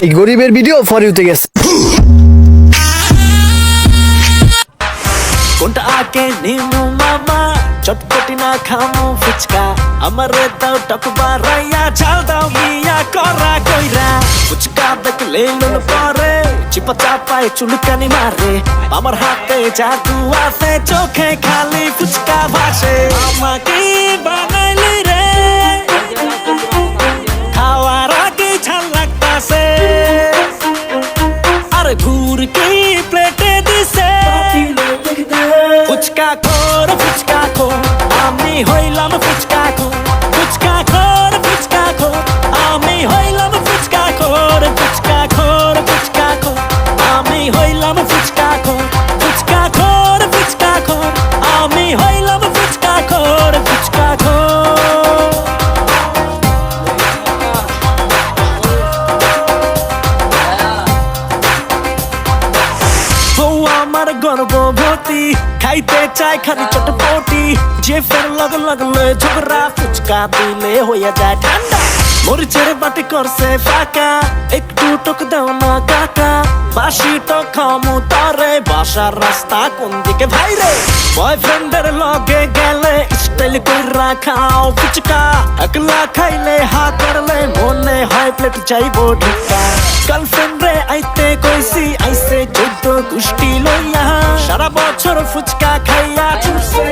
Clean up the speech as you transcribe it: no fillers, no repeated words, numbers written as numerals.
এই গরিবের video for ইউতে গেছে। কোনটা আগে নিমু মামা চটপটি না খামু ফুচকা আমারে দাও টক বারাইয়া ঝাল দাও মিয়া করা কইরা ফুচকা দেখলে লোল পরে চিপা চাপায় চুলকানি মারে আমার হাতে জাদু আছে চোখে খালি ফুচকা ভাসে আমাকে বানাইলি রে খাওয়ার আগে ঝাল লাগতাছে আরে ভুরকি প্লেটে দিছে ফুচকা খোর আমি হইলাম ফুচকা খোর আমি হইলাম ফুচকা খোর আমি হইলাম ফুচকা খোর আমি হইলাম ফুচকা খোর আমার গর্ভবতী খাইতে চাই খালি চটপটি যে ফের লাগলে ঝগড়া ফুচকা দিলে হইয়া যায় ঠান্ডা মরিচের বাটি করছে ফাঁকা একটু টক দাও না কাকা বাসি টক খামু তারে বাসার রাস্তা কোন দিকে ভাইরে বয়ফ্রেন্ডের লগে গেলে স্টাইল কইরা খাও ফুচকা একলা খাইলে হা করলে মনে হয় প্লেট চাইবো ঢুকা গার্লফ্রেন্ড রে আইতে কইছি আইছে 14 গুষ্টি লইয়া সারা বছর ফুচকা খাইয়া চুষে